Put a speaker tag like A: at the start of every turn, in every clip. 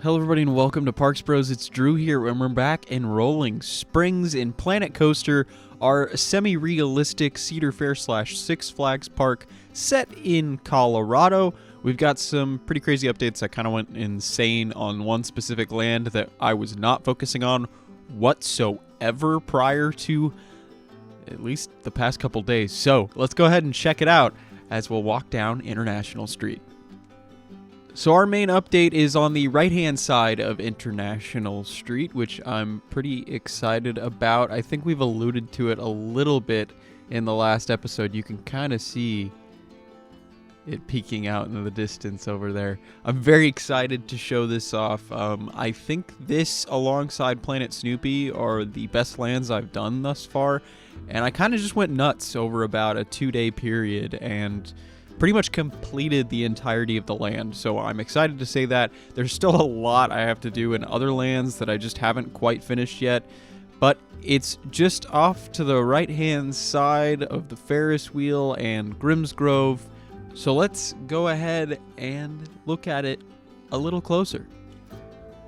A: Hello everybody and welcome to Parks Bros. It's Drew here and we're back in Rolling Springs in Planet Coaster, our semi-realistic Cedar Fair/Six Flags park set in Colorado. We've got some pretty crazy updates. I kind of went insane on one specific land that I was not focusing on whatsoever prior to at least the past couple days. So let's go ahead and check it out as we'll walk down International Street. So our main update is on the right-hand side of International Street, which I'm pretty excited about. I think we've alluded to it a little bit in the last episode. You can kind of see it peeking out in the distance over there. I'm very excited to show this off. I think this, alongside Planet Snoopy, are the best lands I've done thus far. And I kind of just went nuts over about a 2-day period and pretty much completed the entirety of the land. So I'm excited to say that. There's still a lot I have to do in other lands that I just haven't quite finished yet, but it's just off to the right-hand side of the Ferris wheel and Grimsgrove. So let's go ahead and look at it a little closer.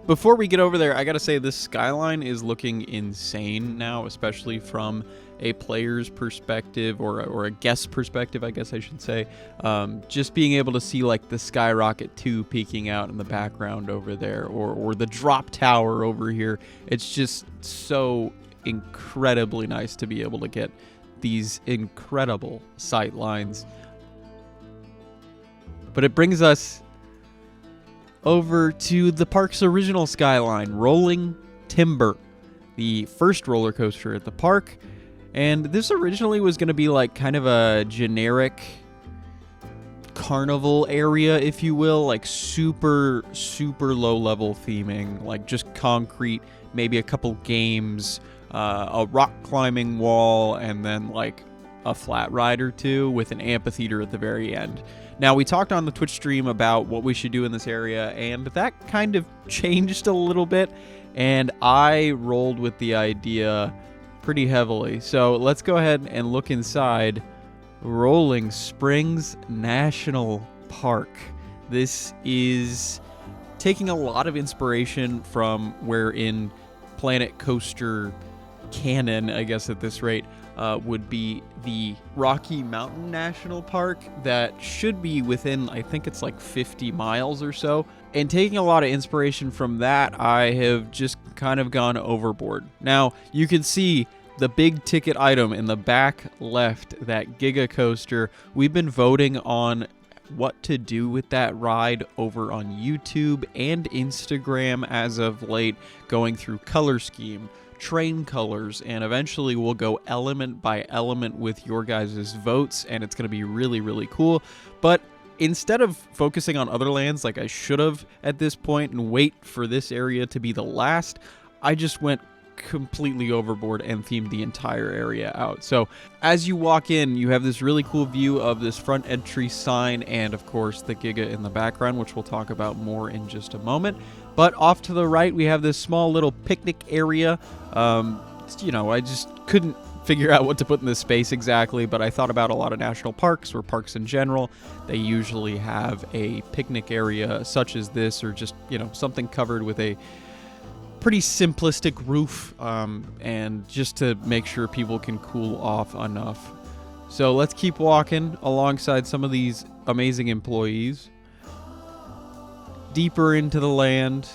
A: Before we get over there, I gotta say this skyline is looking insane now, especially from a player's perspective or a guest perspective, I guess I should say. Just being able to see like the Skyrocket 2 peeking out in the background over there, or the drop tower over here. It's just so incredibly nice to be able to get these incredible sight lines. But it brings us over to the park's original skyline, Rolling Timber, the first roller coaster at the park. And this originally was going to be like kind of a generic carnival area, if you will, like super low level theming, like just concrete, maybe a couple games, a rock climbing wall, and then like a flat ride or two with an amphitheater at the very end. Now, we talked on the Twitch stream about what we should do in this area, and that kind of changed a little bit, and I rolled with the idea pretty heavily. So let's go ahead and look inside Rolling Springs National Park. This is taking a lot of inspiration from where in Planet Coaster canon, I guess at this rate, would be the Rocky Mountain National Park that should be within, I think it's like 50 miles or so. And taking a lot of inspiration from that, I have just kind of gone overboard. Now, you can see the big ticket item in the back left, that Giga Coaster. We've been voting on what to do with that ride over on YouTube and Instagram as of late, going through color scheme, train colors, and eventually we'll go element by element with your guys' votes, and it's going to be really cool. But instead of focusing on other lands like I should have at this point and wait for this area to be the last, I just went completely overboard and themed the entire area out. So as you walk in, you have this really cool view of this front entry sign and of course the Giga in the background, which we'll talk about more in just a moment. But off to the right, we have this small little picnic area. I just couldn't figure out what to put in this space exactly, but I thought about a lot of national parks or parks in general. They usually have a picnic area such as this, or just, something covered with a pretty simplistic roof, and just to make sure people can cool off enough. So let's keep walking alongside some of these amazing employees. Deeper into the land.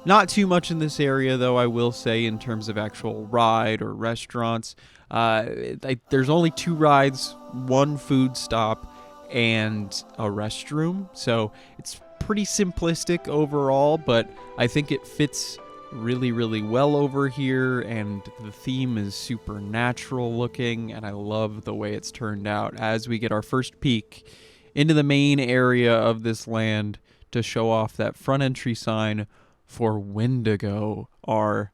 A: Not too much in this area, though, I will say, in terms of actual ride or restaurants. There's only 2 rides, 1 food stop, and a restroom. So it's pretty simplistic overall, but I think it fits really well over here, and the theme is supernatural looking, and I love the way it's turned out as we get our first peek into the main area of this land to show off that front entry sign for Wendigo, our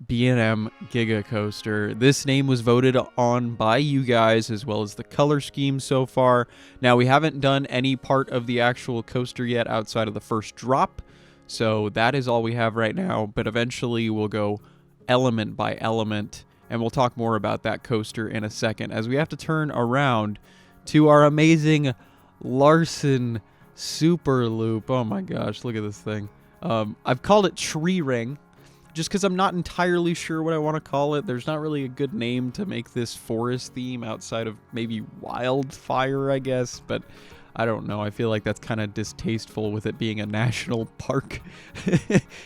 A: B&M Giga Coaster. This name was voted on by you guys, as well as the color scheme so far. Now, we haven't done any part of the actual coaster yet outside of the first drop, so that is all we have right now, but eventually we'll go element by element, and we'll talk more about that coaster in a second, as we have to turn around to our amazing Larson Super Loop. Oh my gosh, look at this thing. I've called it Tree Ring, just because I'm not entirely sure what I want to call it. There's not really a good name to make this forest theme outside of maybe wildfire, I guess, but I don't know. I feel like that's kind of distasteful with it being a national park,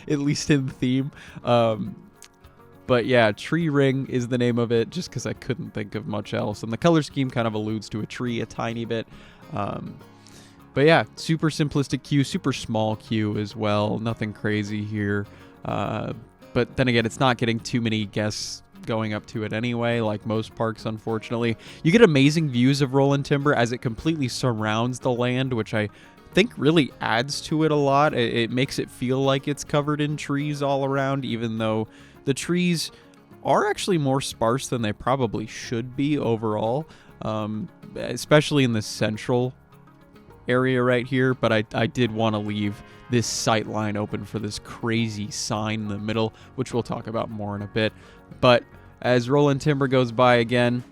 A: at least in theme. But yeah, Tree Ring is the name of it, just because I couldn't think of much else. And the color scheme kind of alludes to a tree a tiny bit. But yeah, super simplistic queue, super small queue as well. Nothing crazy here. But then again, it's not getting too many guests going up to it anyway, like most parks, unfortunately. You get amazing views of Rollin' Timber as it completely surrounds the land, which I think really adds to it a lot. It makes it feel like it's covered in trees all around, even though the trees are actually more sparse than they probably should be overall, especially in the central area right here. But I did want to leave this sight line open for this crazy sign in the middle, which we'll talk about more in a bit. But as Rollin' Timber goes by again,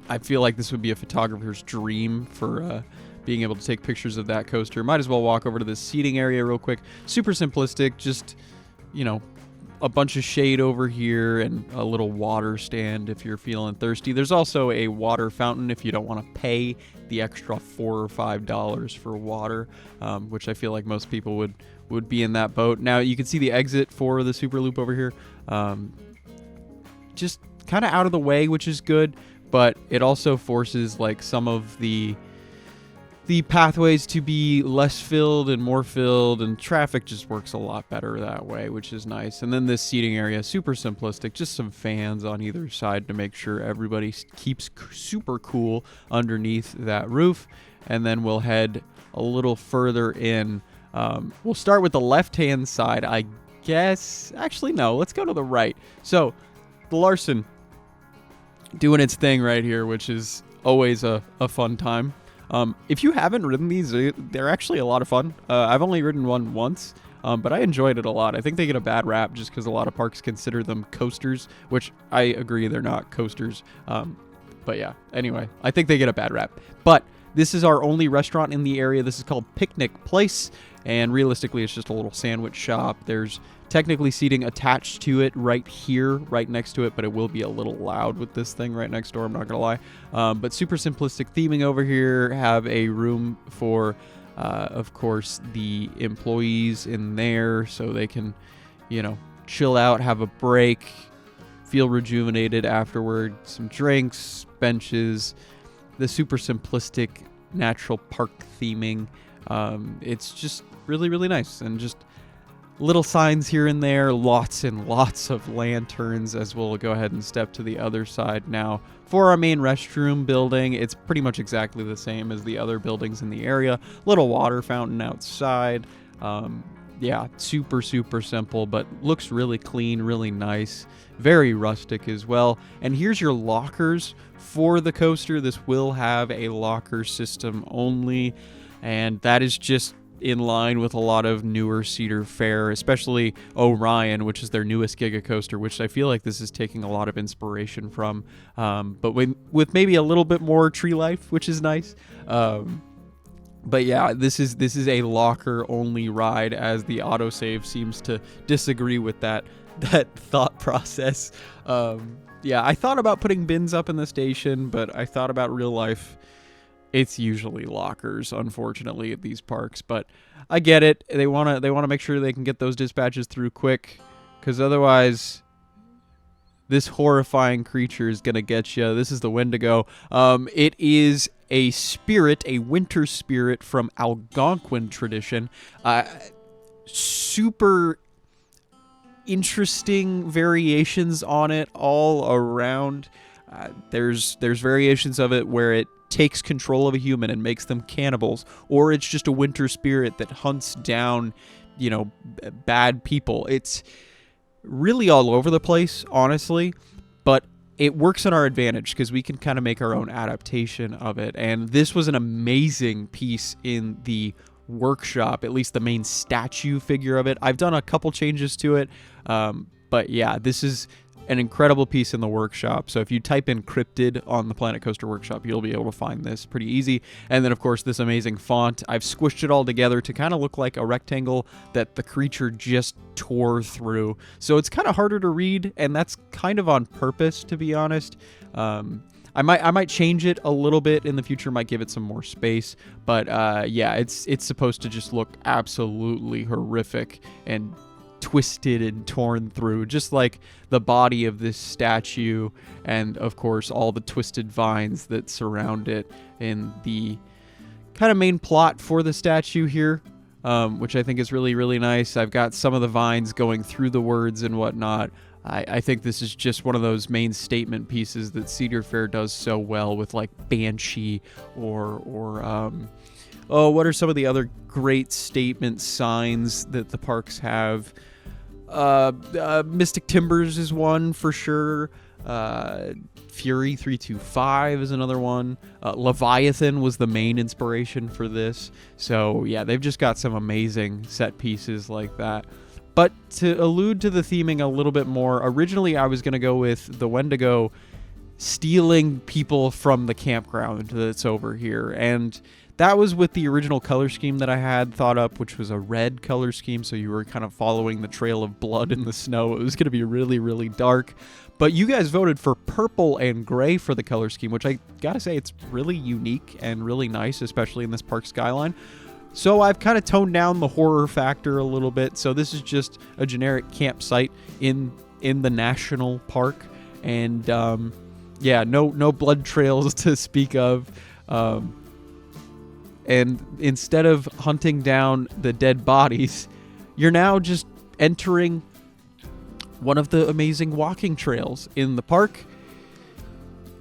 A: I feel like this would be a photographer's dream for being able to take pictures of that coaster. Might as well walk over to this seating area real quick. Super simplistic, just, you know, a bunch of shade over here and a little water stand if you're feeling thirsty. There's also a water fountain if you don't want to pay the extra $4 or $5 for water, which I feel like most people would be in that boat. Now you can see the exit for the Super Loop over here, just kind of out of the way, which is good, but it also forces like some of the pathways to be less filled and more filled, and traffic just works a lot better that way, which is nice. And then this seating area, super simplistic, just some fans on either side to make sure everybody keeps super cool underneath that roof. And then we'll head a little further in. We'll start with the left-hand side, I guess. Actually, no, let's go to the right. So, the Larson doing its thing right here, which is always a fun time. If you haven't ridden these, they're actually a lot of fun. I've only ridden one once, but I enjoyed it a lot. I think they get a bad rap just because a lot of parks consider them coasters, which I agree they're not coasters. But yeah, anyway, I think they get a bad rap. But this is our only restaurant in the area. This is called Picnic Place, and realistically, it's just a little sandwich shop. There's technically seating attached to it right here, right next to it, but it will be a little loud with this thing right next door, I'm not gonna lie. But super simplistic theming over here. Have a room for, of course, the employees in there so they can, you know, chill out, have a break, feel rejuvenated afterward. Some drinks, benches, the super simplistic natural park theming. It's just really, really nice, and just little signs here and there, lots and lots of lanterns, as we'll go ahead and step to the other side now. For our main restroom building, it's pretty much exactly the same as the other buildings in the area. Little water fountain outside. Yeah, super, super simple, but looks really clean, really nice. Very rustic as well. And here's your lockers for the coaster. This will have a locker system only, and that is just in line with a lot of newer Cedar Fair, especially Orion, which is their newest Giga Coaster, which I feel like this is taking a lot of inspiration from, but with maybe a little bit more tree life, which is nice. But yeah, this is a locker only ride, as the autosave seems to disagree with that thought process. Yeah, I thought about putting bins up in the station, but I thought about real life. It's usually lockers, unfortunately, at these parks, but I get it. They want to make sure they can get those dispatches through quick, because otherwise this horrifying creature is going to get you. This is the Wendigo. It is a spirit, a winter spirit from Algonquin tradition. Super interesting variations on it all around. There's variations of it where it takes control of a human and makes them cannibals, or it's just a winter spirit that hunts down, you know, bad people. It's really all over the place, honestly, but it works in our advantage because we can kind of make our own adaptation of it. And this was an amazing piece in the workshop, at least the main statue figure of it. I've done a couple changes to it, but yeah, this is an incredible piece in the workshop. So if you type in cryptid on the Planet Coaster Workshop, you'll be able to find this pretty easy. And then, of course, this amazing font. I've squished it all together to kind of look like a rectangle that the creature just tore through. So it's kind of harder to read, and that's kind of on purpose, to be honest. I might change it a little bit in the future, might give it some more space, but yeah, it's supposed to just look absolutely horrific and twisted and torn through, just like the body of this statue, and of course all the twisted vines that surround it in the kind of main plot for the statue here, which I think is really, really nice. I've got some of the vines going through the words and whatnot. I think this is just one of those main statement pieces that Cedar Fair does so well with, like Banshee or what are some of the other great statement signs that the parks have? Mystic Timbers is one for sure. Fury 325 is another one. Leviathan was the main inspiration for this. So yeah, they've just got some amazing set pieces like that. But to allude to the theming a little bit more, originally I was going to go with the Wendigo stealing people from the campground that's over here. And that was with the original color scheme that I had thought up, which was a red color scheme. So you were kind of following the trail of blood in the snow. It was going to be really, really dark. But you guys voted for purple and gray for the color scheme, which I got to say, it's really unique and really nice, especially in this park skyline. So I've kind of toned down the horror factor a little bit. So this is just a generic campsite in the national park. And yeah, no blood trails to speak of. And instead of hunting down the dead bodies, you're now just entering one of the amazing walking trails in the park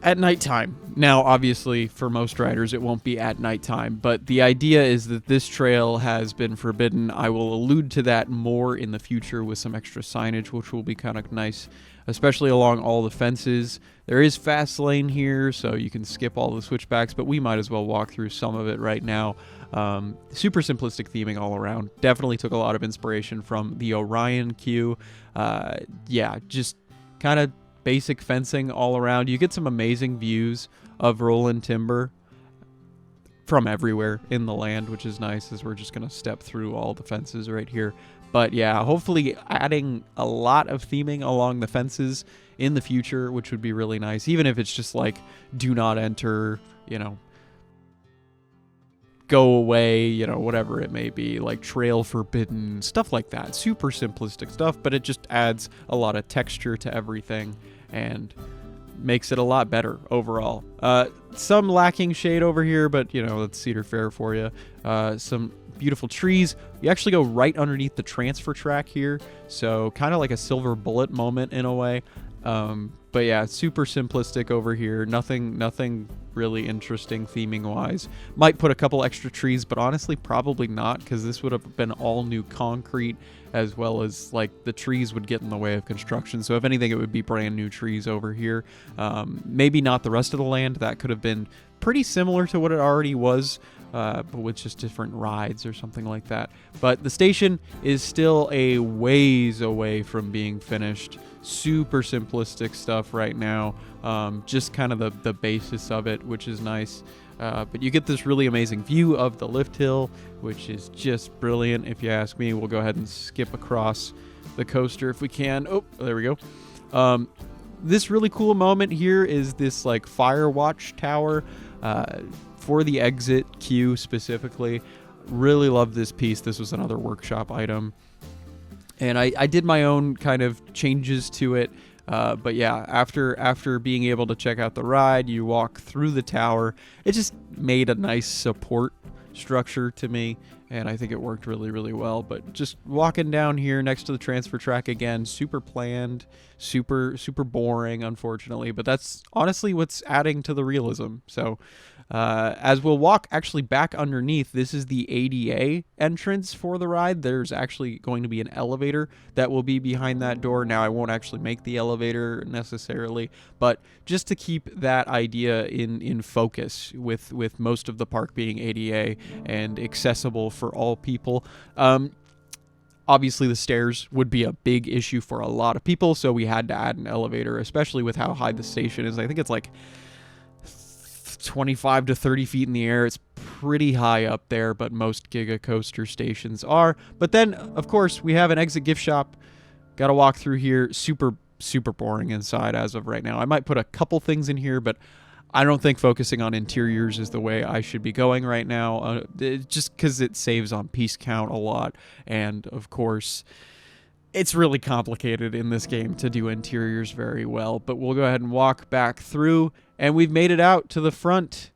A: at nighttime. Now, obviously, for most riders, it won't be at nighttime, but the idea is that this trail has been forbidden. I will allude to that more in the future with some extra signage, which will be kind of nice, especially along all the fences. There is fast lane here, so you can skip all the switchbacks, but we might as well walk through some of it right now. Super simplistic theming all around. Definitely took a lot of inspiration from the Orion queue. Yeah, just kind of basic fencing all around. You get some amazing views of rolling timber from everywhere in the land, which is nice, as we're just going to step through all the fences right here. But yeah, hopefully adding a lot of theming along the fences in the future, which would be really nice, even if it's just like do not enter, you know, go away, you know, whatever it may be, like trail forbidden, stuff like that. Super simplistic stuff, but it just adds a lot of texture to everything and makes it a lot better overall. Some lacking shade over here, but you know, that's Cedar Fair for you. Some beautiful trees. You actually go right underneath the transfer track here, so kind of like a silver bullet moment in a way. But yeah, super simplistic over here. Nothing really interesting theming wise. Might put a couple extra trees, but honestly probably not, because this would have been all new concrete, as well as like the trees would get in the way of construction. So if anything, it would be brand new trees over here. Maybe not the rest of the land. That could have been pretty similar to what it already was, but with just different rides or something like that. But the station is still a ways away from being finished. Super simplistic stuff right now, just kind of the basis of it, which is nice. But you get this really amazing view of the lift hill, which is just brilliant. If you ask me, we'll go ahead and skip across the coaster if we can. Oh, there we go. This really cool moment here is this like fire watch tower for the exit queue specifically. Really love this piece. This was another workshop item. And I did my own kind of changes to it. But yeah, after being able to check out the ride, you walk through the tower. It just made a nice support structure to me, and I think it worked really, really well. But just walking down here next to the transfer track again, super planned, super boring, unfortunately. But that's honestly what's adding to the realism. So as we'll walk actually back underneath, this is the ADA entrance for the ride. There's actually going to be an elevator that will be behind that door. Now, I won't actually make the elevator necessarily, but just to keep that idea in focus with most of the park being ADA and accessible for all people. Obviously, the stairs would be a big issue for a lot of people, so we had to add an elevator, especially with how high the station is. I think it's like 25 to 30 feet in the air. It's pretty high up there, but most Giga Coaster stations are. But then, of course, we have an exit gift shop. Got to walk through here. Super boring inside as of right now. I might put a couple things in here, but I don't think focusing on interiors is the way I should be going right now, just because it saves on piece count a lot. And, of course, it's really complicated in this game to do interiors very well. But we'll go ahead and walk back through, and we've made it out to the front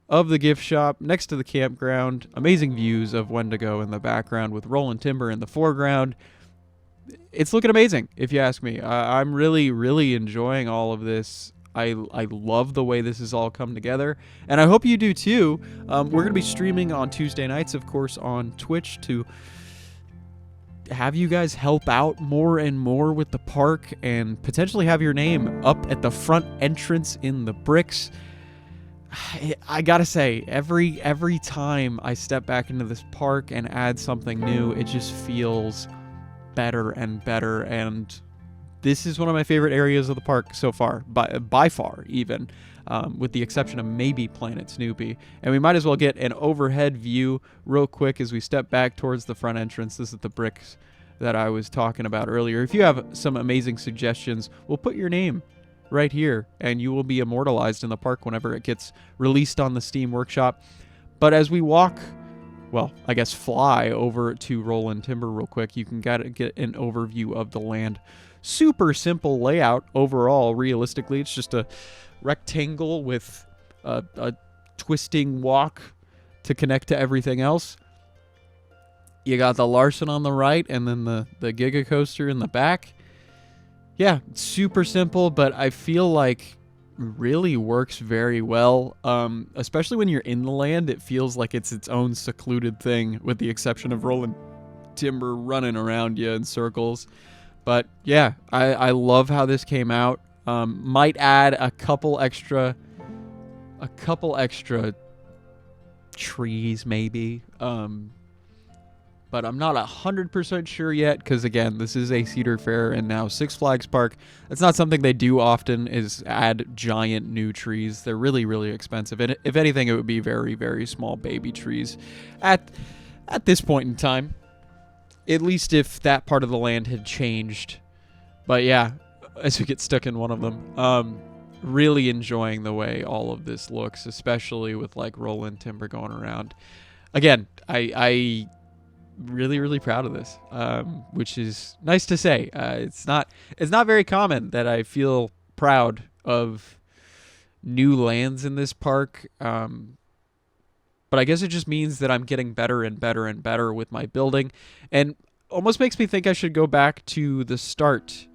A: of the gift shop next to the campground. Amazing views of Wendigo in the background with rolling timber in the foreground. It's looking amazing, if you ask me. I'm really enjoying all of this. I love the way this has all come together, and I hope you do too. We're going to be streaming on Tuesday nights, of course, on Twitch to have you guys help out more and more with the park and potentially have your name up at the front entrance in the bricks. I gotta say, every time I step back into this park and add something new, it just feels better and better, and this is one of my favorite areas of the park so far, by far even, with the exception of maybe Planet Snoopy. And we might as well get an overhead view real quick as we step back towards the front entrance. This is the bricks that I was talking about earlier. If you have some amazing suggestions, we'll put your name right here, and you will be immortalized in the park whenever it gets released on the Steam Workshop. But as we walk, well, I guess fly over to Rollin' Timber real quick, you can get an overview of the land. Super simple layout overall. Realistically, it's just a rectangle with a twisting walk to connect to everything else. You got the Larson on the right, and then the Giga Coaster in the back. Yeah, super simple, but I feel like really works very well. Especially when you're in the land, it feels like it's its own secluded thing, with the exception of Rollin' Timber running around you in circles. But yeah, I love how this came out. Might add a couple extra trees maybe. But I'm not 100% sure yet, because again, this is a Cedar Fair and now Six Flags Park. That's not something they do often, is add giant new trees. They're really expensive. And if anything, it would be very small baby trees at this point in time. At least if that part of the land had changed. But yeah, as we get stuck in one of them, really enjoying the way all of this looks, especially with like Rollin' Timber going around. Again, I really proud of this, which is nice to say. It's not very common that I feel proud of new lands in this park. But I guess it just means that I'm getting better and better with my building, and almost makes me think I should go back to the start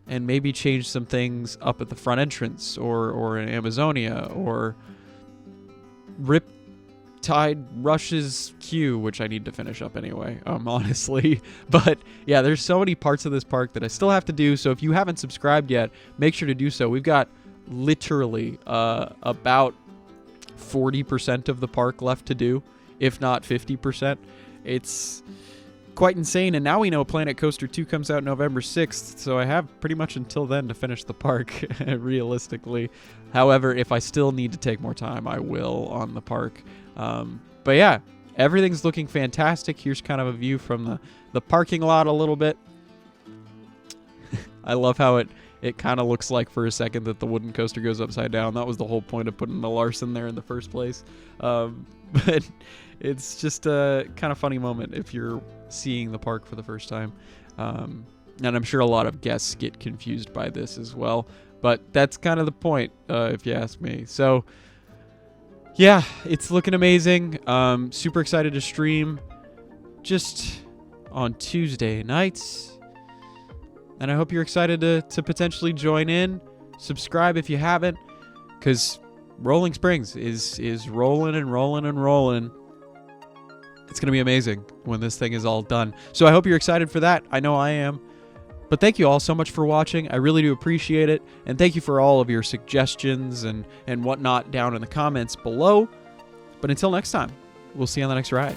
A: and maybe change some things up at the front entrance, or in Amazonia, or Riptide Rush's queue, which I need to finish up anyway, honestly. But yeah, there's so many parts of this park that I still have to do, so if you haven't subscribed yet, make sure to do so. We've got literally about 40% of the park left to do, if not 50%. It's quite insane, and now we know Planet Coaster 2 comes out November 6th, so I have pretty much until then to finish the park, realistically. However, if I still need to take more time, I will on the park. But yeah, everything's looking fantastic. Here's kind of a view from the parking lot a little bit. I love how it kind of looks like for a second that the wooden coaster goes upside down. That was the whole point of putting the Larson there in the first place. But it's just a kind of funny moment if you're seeing the park for the first time. And I'm sure a lot of guests get confused by this as well. But that's kind of the point, if you ask me. So, yeah, it's looking amazing. Super excited to stream just on Tuesday nights. And I hope you're excited to potentially join in. Subscribe if you haven't, because Rolling Springs is rolling and rolling and rolling. It's going to be amazing when this thing is all done. So I hope you're excited for that. I know I am. But thank you all so much for watching. I really do appreciate it. And thank you for all of your suggestions and whatnot down in the comments below. But until next time, we'll see you on the next ride.